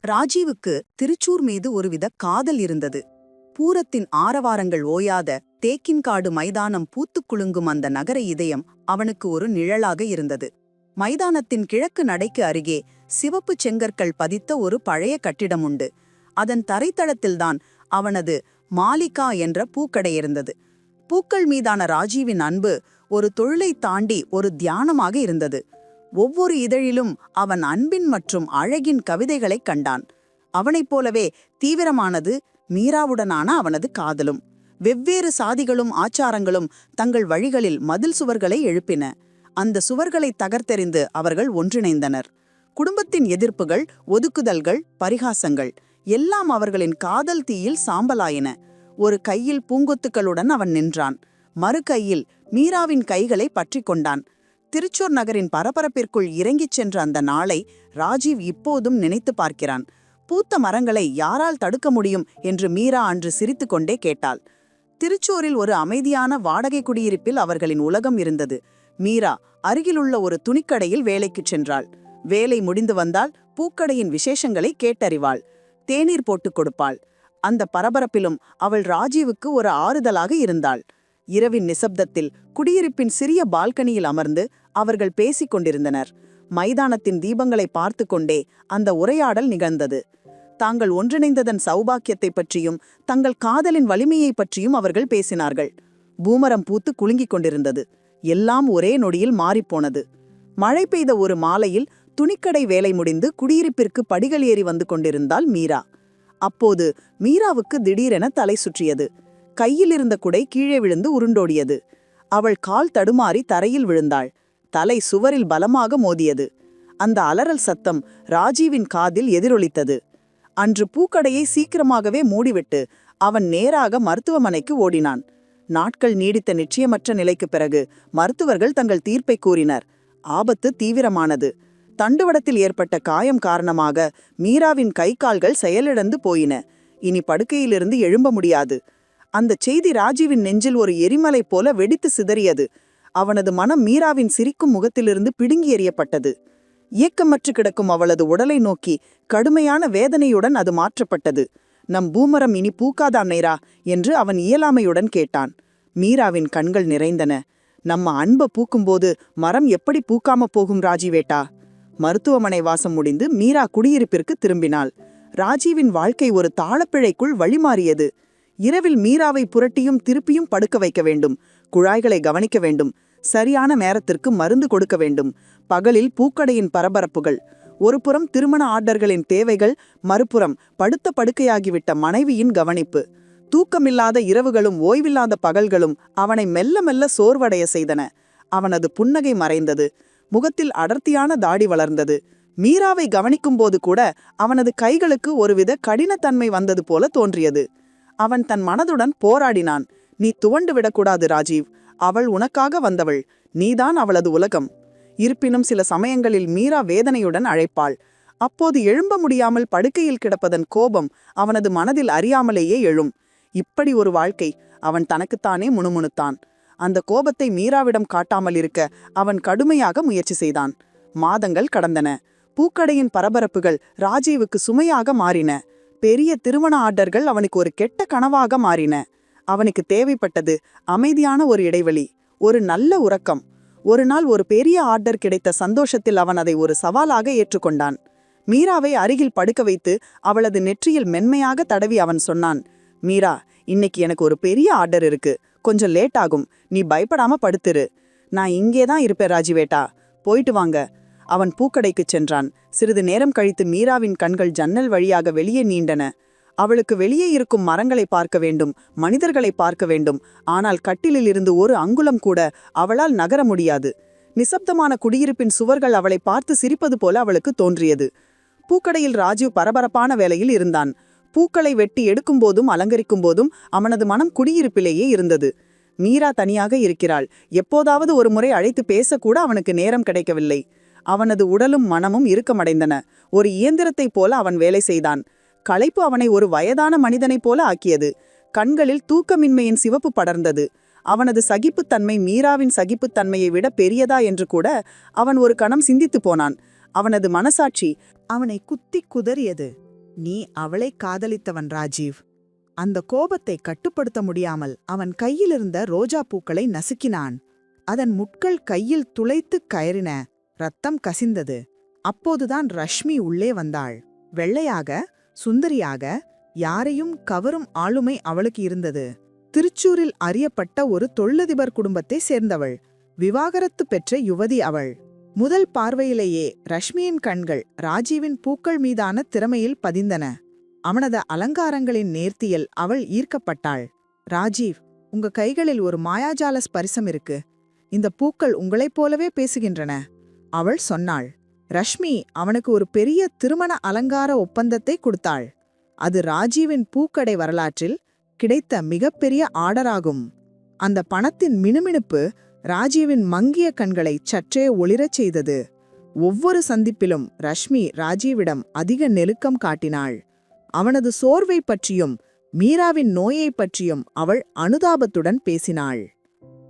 ராஜீவுக்கு திருச்சூர் மீது ஒருவித காதல் இருந்தது. பூரத்தின் ஆரவாரங்கள் ஓயாத தேக்கின்காடு மைதானம் பூத்துக் குலுங்கும் அந்த நகர இதயம் அவனுக்கு ஒரு நிழலாக இருந்தது. மைதானத்தின் கிழக்கு நடைக்கு அருகே சிவப்பு செங்கற்கள் பதித்த ஒரு பழைய கட்டிடம் உண்டு. அதன் தரைத்தளத்தில்தான் அவனது மாலிகா என்ற பூக்கடை இருந்தது. பூக்கள் மீதான ராஜீவின் அன்பு ஒரு தொழிலை தாண்டி ஒரு தியானமாக இருந்தது. ஒவ்வொரு இதழிலும் அவன் அன்பின் மற்றும் அழகின் கவிதைகளைக் கண்டான். அவனைப் போலவே தீவிரமானது மீராவுடனான அவனது காதலும். வெவ்வேறு சாதிகளும் ஆச்சாரங்களும் தங்கள் வழிகளில் மதில் சுவர்களை எழுப்பின. அந்த சுவர்களை தகர்த்தெறிந்து அவர்கள் ஒன்றிணைந்தனர். குடும்பத்தின் எதிர்ப்புகள், ஒதுக்குதல்கள், பரிகாசங்கள் எல்லாம் அவர்களின் காதல் தீயில் சாம்பலாயின. ஒரு கையில் பூங்கொத்துக்களுடன் அவன் நின்றான், மறு கையில் மீராவின் கைகளை பற்றி கொண்டான். திருச்சூர் நகரின் பரபரப்பிற்குள் இறங்கிச் சென்ற அந்த நாளை ராஜீவ் இப்போதும் நினைத்து பார்க்கிறான். பூத்த மரங்களை யாரால் தடுக்க முடியும் என்று மீரா அன்று சிரித்து கொண்டே கேட்டாள். திருச்சூரில் ஒரு அமைதியான வாடகை குடியிருப்பில் அவர்களின் உலகம் இருந்தது. மீரா அருகிலுள்ள ஒரு துணிக்கடையில் வேலைக்குச் சென்றாள். வேலை முடிந்து வந்தால் பூக்கடையின் விசேஷங்களை கேட்டறிவாள். தேநீர் போட்டுக் கொடுப்பாள். அந்த பரபரப்பிலும் அவள் ராஜீவுக்கு ஒரு ஆறுதலாக இருந்தாள். இரவின் நிசப்தத்தில் குடியிருப்பின் சிறிய பால்கனியில் அமர்ந்து அவர்கள் பேசிக் கொண்டிருந்தனர். மைதானத்தின் தீபங்களை பார்த்து கொண்டே அந்த உரையாடல் நிகழ்ந்தது. தாங்கள் ஒன்றிணைந்ததன் சௌபாக்கியத்தை பற்றியும் தங்கள் காதலின் வலிமையை பற்றியும் அவர்கள் பேசினார்கள். பூமரம் பூத்து குலுங்கிக் கொண்டிருந்தது. எல்லாம் ஒரே நொடியில் மாறிப்போனது. மழை பெய்த ஒரு மாலையில் துணிக்கடை வேலை முடிந்து குடியிருப்பிற்கு படிகள் ஏறி வந்து கொண்டிருந்தாள் மீரா. அப்போது மீராவுக்கு திடீரென தலை சுற்றியது. கையில் இருந்த குடை கீழே விழுந்து உருண்டோடியது. அவள் கால் தடுமாறி தரையில் விழுந்தாள். தலை சுவரில் பலமாக மோதியது. அந்த அலறல் சத்தம் ராஜீவின் காதில் எதிரொலித்தது. அன்று பூக்கடையை சீக்கிரமாகவே மூடிவிட்டு அவன் நேராக மருத்துவமனைக்கு ஓடினான். நாட்கள் நீடித்த நிச்சயமற்ற நிலைக்கு பிறகு மருத்துவர்கள் தங்கள் தீர்ப்பை கூறினர். ஆபத்து தீவிரமானது. தண்டுவடத்தில் ஏற்பட்ட காயம் காரணமாக மீராவின் கை கால்கள் செயலிழந்து போயின. இனி படுக்கையிலிருந்து எழும்ப முடியாது. அந்த செய்தி ராஜீவின் நெஞ்சில் ஒரு எரிமலை போல வெடித்து சிதறியது. அவனது மனம் மீராவின் சிரிக்கும் முகத்திலிருந்து பிடுங்கி எறியப்பட்டது. இயக்கமற்று கிடக்கும் அவளது உடலை நோக்கி கடுமையான வேதனையுடன் அது மாற்றப்பட்டது. நம் பூமரம் இனி பூக்காதா நேரா என்று அவன் இயலாமையுடன் கேட்டான். மீராவின் கண்கள் நிறைந்தன. நம்ம அன்ப பூக்கும்போது மரம் எப்படி பூக்காம போகும் ராஜீவேட்டா? மருத்துவமனை வாசம் முடிந்து மீரா குடியிருப்பிற்கு திரும்பினாள். ராஜீவின் வாழ்க்கை ஒரு தாளப்பிழைக்குள் வழிமாறியது. இரவில் மீராவை புரட்டியும் திருப்பியும் படுக்க வைக்க வேண்டும். குழாய்களை கவனிக்க வேண்டும். சரியான நேரத்திற்கு மருந்து கொடுக்க வேண்டும். பகலில் பூக்கடையின் பரபரப்புகள். ஒருபுறம் திருமண ஆர்டர்களின் தேவைகள், மறுபுறம் படுத்த படுக்கையாகிவிட்ட மனைவியின் கவனிப்பு. தூக்கமில்லாத இரவுகளும் ஓய்வில்லாத பகல்களும் அவனை மெல்ல மெல்ல சோர்வடைய செய்தன. அவனது புன்னகை மறைந்தது. முகத்தில் அடர்த்தியான தாடி வளர்ந்தது. மீராவை கவனிக்கும்போது கூட அவனது கைகளுக்கு ஒருவித கடினத்தன்மை வந்தது போல தோன்றியது. அவன் தன் மனதுடன் போராடினான். நீ துவண்டு விடக்கூடாது ராஜீவ். அவள் உனக்காக வந்தவள். நீதான் அவளது உலகம். இருப்பினும் சில சமயங்களில் மீரா வேதனையுடன் அழைப்பாள். அப்போது எழும்ப முடியாமல் படுக்கையில் கிடப்பதன் கோபம் அவனது மனதில் அறியாமலேயே எழும். இப்படி ஒரு வாழ்க்கை. அவன் தனக்குத்தானே முணுமுணுத்தான். அந்த கோபத்தை மீராவிடம் காட்டாமல் இருக்க அவன் கடுமையாக முயற்சி செய்தான். மாதங்கள் கடந்தன. பூக்கடையின் பரபரப்புகள் ராஜீவுக்கு சுமையாக மாறின. பெரிய திருமண ஆர்டர்கள் அவனுக்கு ஒரு கெட்ட கனவாக மாறின. அவனுக்கு தேவைப்பட்டது அமைதியான ஒரு இடைவெளி, ஒரு நல்ல உறக்கம். ஒரு நாள் ஒரு பெரிய ஆர்டர் கிடைத்த சந்தோஷத்தில் அவன் அதை ஒரு சவாலாக ஏற்றுக்கொண்டான். மீராவை அருகில் படுக்க வைத்து அவளது நெற்றியில் மென்மையாக தடவி அவன் சொன்னான், மீரா, இன்னைக்கு எனக்கு ஒரு பெரிய ஆர்டர் இருக்கு. கொஞ்சம் லேட் ஆகும். நீ பயப்படாம படுத்துரு. நான் இங்கேதான் இருப்பேன் ராஜீவேட்டா. போயிட்டு வாங்க. அவன் பூக்கடைக்குச் சென்றான். சிறிது நேரம் கழித்து மீராவின் கண்கள் ஜன்னல் வழியாக வெளியே நீண்டன. அவளுக்கு வெளியே இருக்கும் மரங்களை பார்க்க வேண்டும், மனிதர்களை பார்க்க வேண்டும். ஆனால் கட்டிலில் இருந்து ஒரு அங்குலம் கூட அவளால் நகர முடியாது. நிசப்தமான குடியிருப்பின் சுவர்கள் அவளை பார்த்து சிரிப்பது போல அவளுக்கு தோன்றியது. பூக்கடையில் ராஜீவ் பரபரப்பான வேலையில் இருந்தான். பூக்களை வெட்டி எடுக்கும் போதும் அலங்கரிக்கும் போதும் அவனது மனம் குடியிருப்பிலேயே இருந்தது. மீரா தனியாக இருக்கிறாள். எப்போதாவது ஒரு முறை அழைத்து பேசக்கூட அவனுக்கு நேரம் கிடைக்கவில்லை. அவனது உடலும் மனமும் இறுக்கமடைந்தன. ஒரு இயந்திரத்தைப் போல அவன் வேலை செய்தான். களைப்பு அவனை ஒரு வயதான மனிதனைப் போல ஆக்கியது. கண்களில் தூக்கமின்மையின் சிவப்பு படர்ந்தது. அவனது சகிப்புத்தன்மை மீராவின் சகிப்புத்தன்மையை விட பெரியதா என்று கூட அவன் ஒரு கணம் சிந்தித்து போனான். அவனது மனசாட்சி அவனை குத்தி குதறியது. நீ அவளை காதலித்தவன் ராஜீவ். அந்த கோபத்தை கட்டுப்படுத்த முடியாமல் அவன் கையிலிருந்த ரோஜா பூக்களை நசுக்கினான். அதன் முட்கள் கையில் துளைத்துக் கயறின. ரத்தம் கசிந்தது. அப்போதுதான் ரஷ்மி உள்ளே வந்தாள். வெள்ளையாக, சுந்தரியாக, யாரையும் கவரும் ஆளுமை அவளுக்கு இருந்தது. திருச்சூரில் அறியப்பட்ட ஒரு தொழிலதிபர் குடும்பத்தை சேர்ந்தவள். விவாகரத்து பெற்ற யுவதி அவள். முதல் பார்வையிலேயே ரஷ்மியின் கண்கள் ராஜீவின் பூக்கள் மீதான திறமையில் பதிந்தன. அவனது அலங்காரங்களின் நேர்த்தியில் அவள் ஈர்க்கப்பட்டாள். ராஜீவ், உங்க கைகளில் ஒரு மாயாஜால ஸ்பரிசம் இருக்கு. இந்த பூக்கள் உங்களைப் போலவே பேசுகின்றன, அவள் சொன்னாள். ரஷ்மி அவனுக்கு ஒரு பெரிய திருமண அலங்கார ஒப்பந்தத்தை கொடுத்தாள். அது ராஜீவின் பூக்கடை வரலாற்றில் கிடைத்த மிகப்பெரிய ஆர்டராகும். அந்த பணத்தின் மினுமினுப்பு ராஜீவின் மங்கிய கண்களை சற்றே ஒளிரச் செய்தது. ஒவ்வொரு சந்திப்பிலும் ரஷ்மி ராஜீவிடம் அதிக நெருக்கம் காட்டினாள். அவனது சோர்வை பற்றியும் மீராவின் நோயை பற்றியும் அவள் அனுதாபத்துடன் பேசினாள்.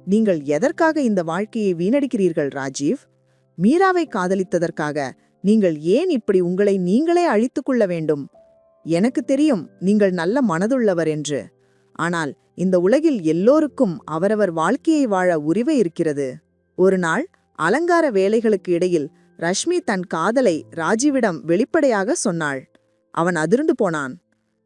நீங்கள் எதற்காக இந்த வாழ்க்கையை வீணடிக்கிறீர்கள் ராஜீவ்? மீராவை காதலித்ததற்காக நீங்கள் ஏன் இப்படி உங்களை நீங்களே அழித்துக் கொள்ள வேண்டும்? எனக்கு தெரியும் நீங்கள் நல்ல மனதுள்ளவர் என்று. ஆனால் இந்த உலகில் எல்லோருக்கும் அவரவர் வாழ்க்கையை வாழ உரிமை இருக்கிறது. ஒரு நாள் அலங்கார வேலைகளுக்கு இடையில் ரஷ்மி தன் காதலை ராஜீவிடம் வெளிப்படையாக சொன்னாள். அவன் அதிர்ந்து போனான்.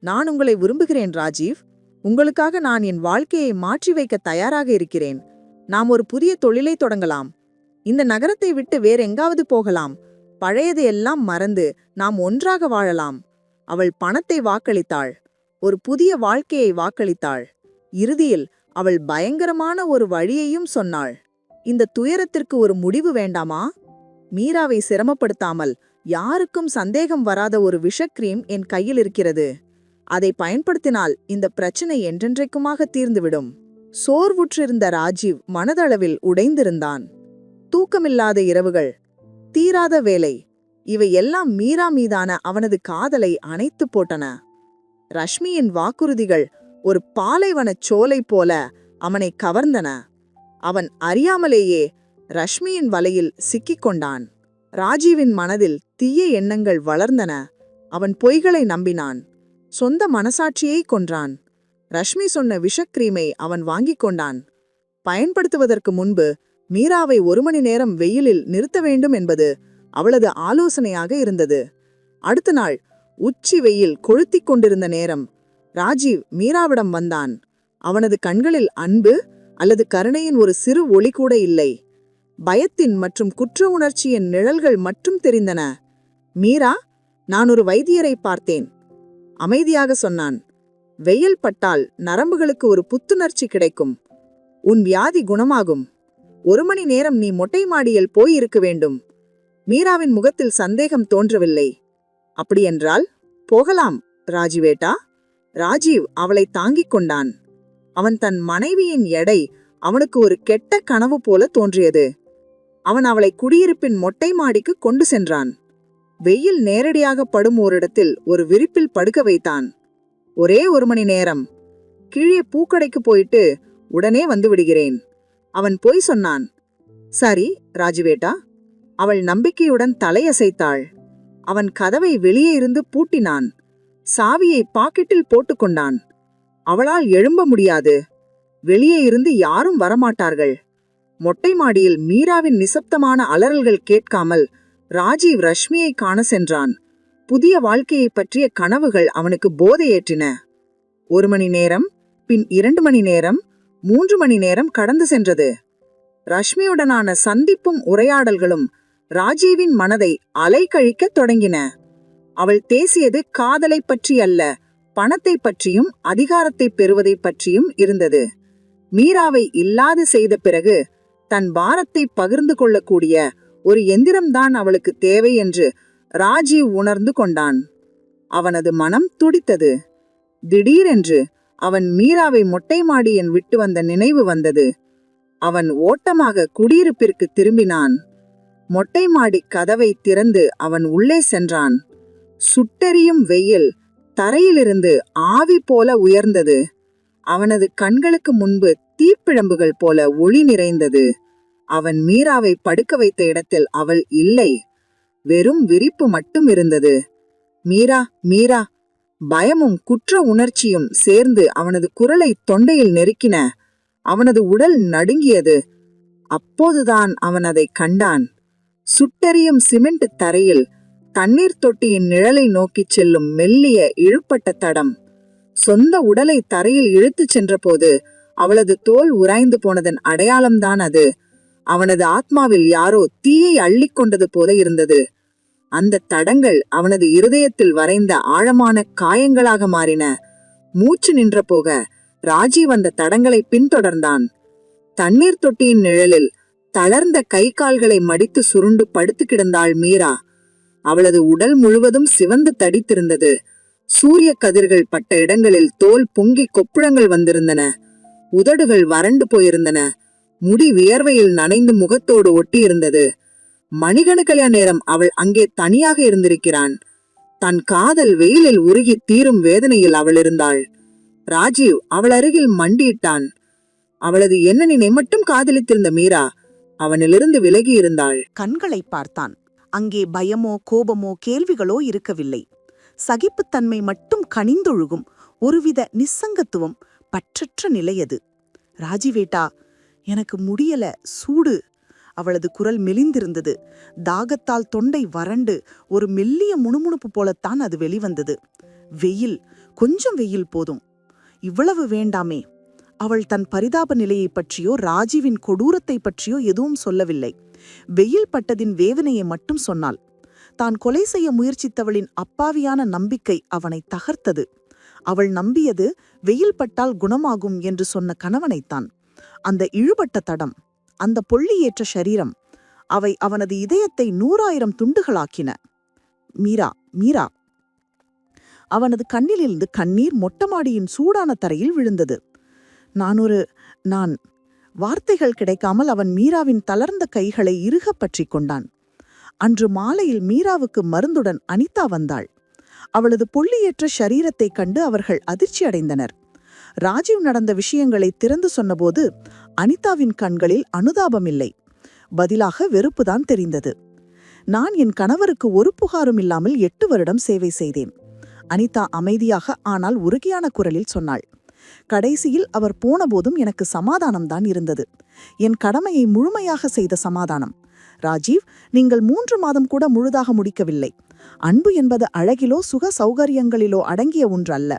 நான் உங்களை விரும்புகிறேன் ராஜீவ். உங்களுக்காக நான் என் வாழ்க்கையை மாற்றி வைக்க தயாராக இருக்கிறேன். நாம் ஒரு புதிய தொழிலை தொடங்கலாம். இந்த நகரத்தை விட்டு வேறெங்காவது போகலாம். பழையது எல்லாம் மறந்து நாம் ஒன்றாக வாழலாம். அவள் பணத்தை வாக்களித்தாள். ஒரு புதிய வாழ்க்கையை வாக்களித்தாள். இறுதியில் அவள் பயங்கரமான ஒரு வழியையும் சொன்னாள். இந்த துயரத்திற்கு ஒரு முடிவு வேண்டாமா? மீராவை சிரமப்படுத்தாமல் யாருக்கும் சந்தேகம் வராத ஒரு விஷக்ரீம் என் கையில் இருக்கிறது. அதை பயன்படுத்தினால் இந்த பிரச்சனை என்றென்றைக்குமாக தீர்ந்துவிடும். சோர்வுற்றிருந்த ராஜீவ் மனதளவில் உடைந்திருந்தான். தூக்கமில்லாத இரவுகள், தீராத வேலை, இவை எல்லாம் மீரா மீதான அவனது காதலை அணைத்து போட்டன. ரஷ்மியின் வாக்குறுதிகள் ஒரு பாலைவனச் சோலை போல அவனை கவர்ந்தன. அவன் அறியாமலேயே ரஷ்மியின் வலையில் சிக்கிக் கொண்டான். ராஜீவின் மனதில் தீய எண்ணங்கள் வளர்ந்தன. அவன் பொய்களை நம்பினான். சொந்த மனசாட்சியை கொன்றான். ரஷ்மி சொன்ன விஷக்ரீமை அவன் வாங்கிக் கொண்டான். பயன்படுத்துவதற்கு முன்பு மீராவை 1 மணி நேரம் வெயிலில் நிறுத்த வேண்டும் என்பது அவளது ஆலோசனையாக இருந்தது. அடுத்த நாள் உச்சி வெயில் கொளுத்திக் கொண்டிருந்த நேரம் ராஜீவ் மீராவிடம் வந்தான். அவனது கண்களில் அன்பு அல்லது கருணையின் ஒரு சிறு ஒளி கூட இல்லை. பயத்தின் மற்றும் குற்ற உணர்ச்சியின் நிழல்கள் மட்டும் தெரிந்தன. மீரா, நான் ஒரு வைத்தியரை பார்த்தேன், அமைதியாக சொன்னான். வெயில் பட்டால் நரம்புகளுக்கு ஒரு புத்துணர்ச்சி கிடைக்கும். உன் வியாதி குணமாகும். 1 மணி நேரம் நீ மொட்டை மாடியில் போயிருக்க வேண்டும். மீராவின் முகத்தில் சந்தேகம் தோன்றவில்லை. அப்படியென்றால் போகலாம் ராஜீவேட்டா. ராஜீவ் அவளை தாங்கிக் கொண்டான். அவன் தன் மனைவியின் எடை அவனுக்கு ஒரு கெட்ட கனவு போல தோன்றியது. அவன் அவளை குடியிருப்பின் மொட்டை மாடிக்கு கொண்டு சென்றான். வெயில் நேரடியாக படும் ஓரிடத்தில் ஒரு விரிப்பில் படுக்க வைத்தான். ஒரே 1 மணி நேரம். கீழே பூக்கடைக்கு போயிட்டு உடனே வந்து விடுகிறேன். அவன் பொய் சொன்னான். சரி ராஜுவேட்டா. அவள் நம்பிக்கையுடன் தலையசைத்தாள். அவன் கதவை வெளியே இருந்து பூட்டினான். சாவியை பாக்கெட்டில் போட்டுக்கொண்டான். அவளால் எழும்ப முடியாது. வெளியே இருந்து யாரும் வரமாட்டார்கள். மொட்டை மாடியில் மீராவின் நிசப்தமான அலறல்கள் கேட்காமல் ராஜீவ் ரஷ்மியை காண சென்றான். புதிய வாழ்க்கையை பற்றிய கனவுகள் அவனுக்கு போதையேற்றின. 1 மணி நேரம், பின் 2 மணி நேரம், 3 மணி நேரம் கடந்து சென்றது. ரஷ்மியுடனான சந்திப்பும் உரையாடல்களும் ராஜீவின் மனதை அலைக்கழிக்கத் தொடங்கின. அவள் பேசியது காதலை பற்றி அல்ல, பணத்தை பற்றியும் அதிகாரத்தை பெறுவதை பற்றியும் இருந்தது. மீராவை இல்லாது செய்த பிறகு தன் பாரத்தை பகிர்ந்து கொள்ளக்கூடிய ஒரு எந்திரம்தான் அவளுக்கு தேவை என்று ராஜீவ் உணர்ந்து கொண்டான். அவனது மனம் துடித்தது. திடீரென்று அவன் மீராவை மொட்டை மாடியின் விட்டு வந்த நினைவு வந்தது. அவன் ஓட்டமாக குடியிருப்பிற்கு திரும்பினான். மொட்டை மாடி கதவை திறந்து அவன் உள்ளே சென்றான். சுட்டெரியும் வெயில் தரையிலிருந்து ஆவி போல உயர்ந்தது. அவனது கண்களுக்கு முன்பு தீப்பிழம்புகள் போல ஒளி நிறைந்தது. அவன் மீராவை படுக்க வைத்த இடத்தில் அவள் இல்லை. வெறும் விரிப்பு மட்டும் இருந்தது. மீரா, மீரா! பயமும் குற்ற உணர்ச்சியும் சேர்ந்து அவனது குரலை தொண்டையில் நெருக்கின. அவனது உடல் நடுங்கியது. அப்போதுதான் அவன் அதை கண்டான். சுட்டெரியும் சிமெண்ட் தரையில் தண்ணீர் தொட்டியின் நிழலை நோக்கிச் செல்லும் மெல்லிய இழுப்பட்ட தடம். சொந்த உடலை தரையில் இழுத்துச் சென்றபோது அவளது தோல் உராய்ந்து போனதன் அடையாளம்தான் அது. அவனது ஆத்மாவில் யாரோ தீயை அள்ளிக்கொண்டது போல இருந்தது. அந்த தடங்கள் அவனது இருதயத்தில் வரைந்த ஆழமான காயங்களாக மாறின. மூச்சு நின்ற போக ராஜீவ் அந்த தடங்களை பின்தொடர்ந்தான். தண்ணீர் தொட்டியின் நிழலில் தளர்ந்த கை கால்களை மடித்து சுருண்டு படுத்து கிடந்தாள் மீரா. அவளது உடல் முழுவதும் சிவந்து தடித்திருந்தது. சூரிய கதிர்கள் பட்ட இடங்களில் தோல் பொங்கி கொப்புளங்கள் வந்திருந்தன. உதடுகள் வறண்டு போயிருந்தன. முடி வியர்வையில் நனைந்து முகத்தோடு ஒட்டியிருந்தது. மணிகணக்கான நேரம் அவள் அங்கே தனியாக இருந்திருக்கிறான். தன் காதல் வெயிலில் உருகி தீரும் வேதனையில் அவள் இருந்தாள். ராஜீவ் அவள் அருகில் மண்டியிட்டான். அவளது எண்ணனினை மட்டும் காதலித்திருந்த மீரா அவனிலிருந்து விலகி இருந்தாள். கண்களை பார்த்தான். அங்கே பயமோ கோபமோ கேள்விகளோ இருக்கவில்லை. சகிப்புத்தன்மை மட்டும் கனிந்தொழுகும் ஒருவித நிஸ்ஸங்கத்துவம், பற்றற்ற நிலையது. ராஜிவேட்டா, எனக்கு முடியல, சூடு. அவளது குரல் மெலிந்திருந்தது. தாகத்தால் தொண்டை வறண்டு ஒரு மெல்லிய முணுமுணுப்பு போலத்தான் அது வெளிவந்தது. வெயில், கொஞ்சம் வெயில் போதும். இவ்வளவு வேண்டாமே. அவள் தன் பரிதாப நிலையை பற்றியோ ராஜீவின் கொடூரத்தை பற்றியோ எதுவும் சொல்லவில்லை. வெயில் பட்டதின் வேதனையை மட்டும் சொன்னாள். தான் கொலை செய்ய முயற்சித்தவளின் அப்பாவியான நம்பிக்கை அவனை தகர்த்தது. அவள் நம்பியது வெயில் பட்டால் குணமாகும் என்று சொன்ன கணவனைத்தான். அந்த இழுபட்ட தடம், அந்த பொள்ளியேற்ற சரீரம், அவை அவனது இதயத்தை 100,000 துண்டுகளாக்கின. மீரா, மீரா! அவனது கண்ணிலிருந்து கண்ணீர் மொட்டமாடியின் சூடான தரையில் விழுந்தது. நான் வார்த்தைகள் கிடைக்காமல் அவன் மீராவின் தளர்ந்த கைகளை இறுகப் பற்றிக் கொண்டான். அன்று மாலையில் மீராவுக்கு மருந்துடன் அனிதா வந்தாள். அவளது பொள்ளியேற்ற ஷரீரத்தைக் கண்டு அவர்கள் அதிர்ச்சி அடைந்தனர். ராஜீவ் நடந்த விஷயங்களை திறந்து சொன்னபோது அனிதாவின் கண்களில் அனுதாபமில்லை, பதிலாக வெறுப்புதான் தெரிந்தது. நான் என் கணவருக்கு ஒரு புகாரும் இல்லாமல் 8 வருடம் சேவை செய்தேன். அனிதா அமைதியாக ஆனால் உறுதியான குரலில் சொன்னாள். கடைசியில் அவர் போனபோதும் எனக்கு சமாதானம்தான் இருந்தது. என் கடமையை முழுமையாக செய்த சமாதானம். ராஜீவ், நீங்கள் 3 மாதம் கூட முழுதாக முடிக்கவில்லை. அன்பு என்பது அழகிலோ சுக சௌகரியங்களிலோ அடங்கிய ஒன்று அல்ல.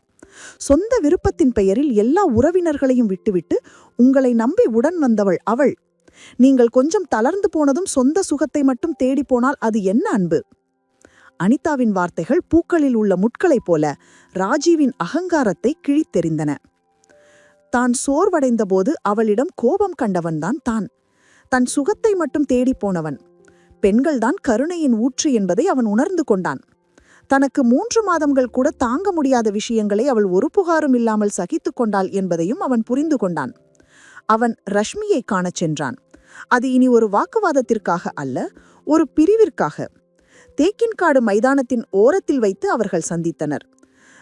சொந்த விருப்பத்தின் பெயரில் எல்லா உறவினர்களையும் விட்டுவிட்டு உங்களை நம்பி உடன் வந்தவள் அவள். நீங்கள் கொஞ்சம் தளர்ந்து போனதும் சொந்த சுகத்தை மட்டும் தேடி போனால் அது என்ன அன்பு? அனிதாவின் வார்த்தைகள் பூக்களில் உள்ள முட்களைப் போல ராஜீவின் அகங்காரத்தை கிழித்தெறிந்தன. தான் சோர்வடைந்த போது அவளிடம் கோபம் கண்டவன்தான் தான். தன் சுகத்தை மட்டும் தேடி போனவன். பெண்கள்தான் கருணையின் ஊற்று என்பதை அவன் உணர்ந்து கொண்டான். தனக்கு 3 மாதங்கள் கூட தாங்க முடியாத விஷயங்களை அவள் ஒரு புகாரும் இல்லாமல் சகித்து கொண்டாள் என்பதையும் அவன் புரிந்து கொண்டான். அவன் ரஷ்மியை காணச் சென்றான். அது இனி ஒரு வாக்குவாதத்திற்காக அல்ல, ஒரு பிரிவிற்காக. தேக்கின்காடு மைதானத்தின் ஓரத்தில் வைத்து அவர்கள் சந்தித்தனர்.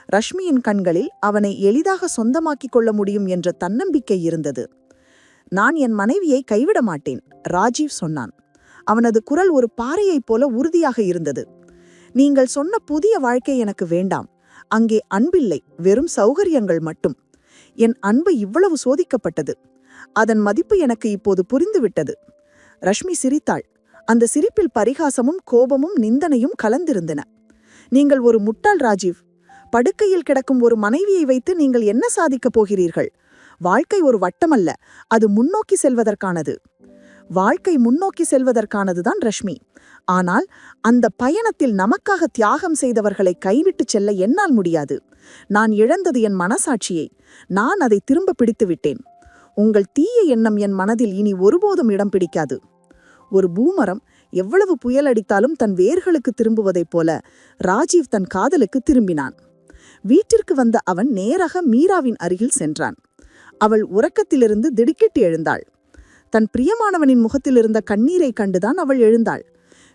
ரஷ்மியின் கண்களில் அவனை எளிதாக சொந்தமாக்கிக் கொள்ள முடியும் என்ற தன்னம்பிக்கை இருந்தது. நான் என் மனைவியை கைவிட மாட்டேன், ராஜீவ் சொன்னான். அவனது குரல் ஒரு பாறையைப் போல உறுதியாக இருந்தது. நீங்கள் சொன்ன புதிய வாழ்க்கை எனக்கு வேண்டாம். அங்கே அன்பில்லை, வெறும் சௌகரியங்கள் மட்டும். என் அன்பு இவ்வளவு சோதிக்கப்பட்டது. அதன் மதிப்பு எனக்கு இப்போது புரிந்துவிட்டது. ரஷ்மி சிரித்தாள். அந்த சிரிப்பில் பரிகாசமும் கோபமும் நிந்தனையும் கலந்திருந்தன. நீங்கள் ஒரு முட்டாள் ராஜீவ். படுக்கையில் கிடக்கும் ஒரு மனைவியை வைத்து நீங்கள் என்ன சாதிக்கப் போகிறீர்கள்? வாழ்க்கை ஒரு வட்டமல்ல, அது முன்னோக்கி செல்வதற்கானது. வாழ்க்கை முன்னோக்கி செல்வதற்கானதுதான் ரஷ்மி. ஆனால் அந்த பயணத்தில் நமக்காக தியாகம் செய்தவர்களை கைவிட்டுச் செல்ல என்னால் முடியாது. நான் இழந்தது என் மனசாட்சியை. நான் அதை திரும்ப பிடித்து விட்டேன். உங்கள் தீய எண்ணம் என் மனதில் இனி ஒருபோதும் இடம் பிடிக்காது. ஒரு பூமரம் எவ்வளவு புயல் அடித்தாலும் தன் வேர்களுக்கு திரும்புவதைப் போல ராஜீவ் தன் காதலுக்கு திரும்பினான். வீட்டிற்கு வந்த அவன் நேராக மீராவின் அருகில் சென்றான். அவள் உறக்கத்திலிருந்து திடுக்கிட்டு எழுந்தாள். தன் பிரியமானவனின் முகத்தில் இருந்த கண்ணீரை கண்டுதான் அவள் எழுந்தாள்.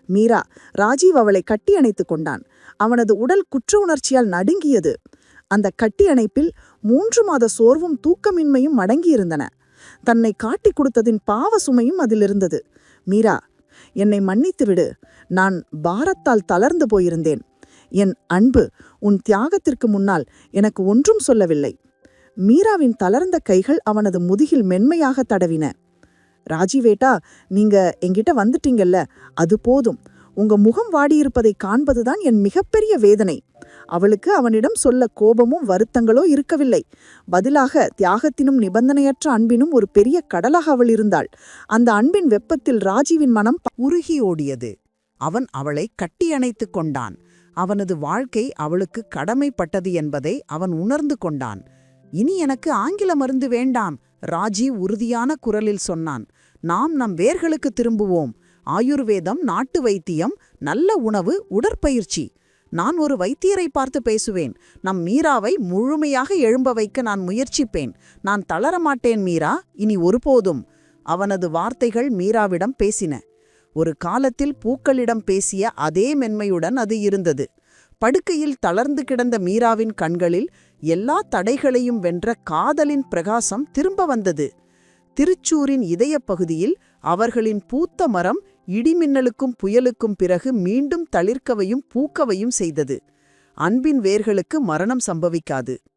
மீரா, ராஜீவ் அவளை கட்டி அணைத்துக் கொண்டான். அவனது உடல் குற்ற உணர்ச்சியால் நடுங்கியது. அந்த கட்டி அணைப்பில் 3 மாத சோர்வும் தூக்கமின்மையும் அடங்கியிருந்தன. தன்னை காட்டிக் கொடுத்ததின் பாவ சுமையும் அதில் இருந்தது. மீரா, என்னை மன்னித்துவிடு. நான் பாரத்தால் தளர்ந்து போயிருந்தேன். என் அன்பு உன் தியாகத்திற்கு முன்னால் எனக்கு ஒன்றும் சொல்லவில்லை. மீராவின் தளர்ந்த கைகள் அவனது முதுகில் மென்மையாக தடவின. ராஜீவேட்டா, நீங்க என்கிட்ட வந்துட்டீங்கல்ல, அது போதும். உங்க முகம் வாடியிருப்பதை காண்பதுதான் என் மிகப்பெரிய வேதனை. அவளுக்கு அவனிடம் சொல்ல கோபமும் வருத்தங்களோ இருக்கவில்லை. பதிலாக தியாகத்தினும் நிபந்தனையற்ற அன்பினும் ஒரு பெரிய கடலாக அவள் இருந்தாள். அந்த அன்பின் வெப்பத்தில் ராஜீவின் மனம் உருகி ஓடியது. அவன் அவளை கட்டியணைத்துக் கொண்டான். அவனது வாழ்க்கை அவளுக்கு கடமைப்பட்டது என்பதை அவன் உணர்ந்து கொண்டான். இனி எனக்கு ஆங்கில மருந்து வேண்டாம், ராஜீவ் உறுதியான குரலில் சொன்னான். நாம் நம் வேர்களுக்கு திரும்புவோம். ஆயுர்வேதம், நாட்டு வைத்தியம், நல்ல உணவு, உடற்பயிற்சி. நான் ஒரு வைத்தியரை பார்த்து பேசுவேன். நம் மீராவை முழுமையாக எழும்ப வைக்க நான் முயற்சிப்பேன். நான் தளரமாட்டேன் மீரா, இனி ஒருபோதும். அவனது வார்த்தைகள் மீராவிடம் பேசின. ஒரு காலத்தில் பூக்களிடம் பேசிய அதே மென்மையுடன் அது இருந்தது. படுக்கையில் தளர்ந்து கிடந்த மீராவின் கண்களில் எல்லா தடைகளையும் வென்ற காதலின் பிரகாசம் திரும்ப வந்தது. திருச்சூரின் இதயப் பகுதியில் அவர்களின் பூத்த மரம் இடிமின்னலுக்கும் புயலுக்கும் பிறகு மீண்டும் தளிர்க்கவையும் பூக்கவையும் செய்தது. அன்பின் வேர்களுக்கு மரணம் சம்பவிக்காது.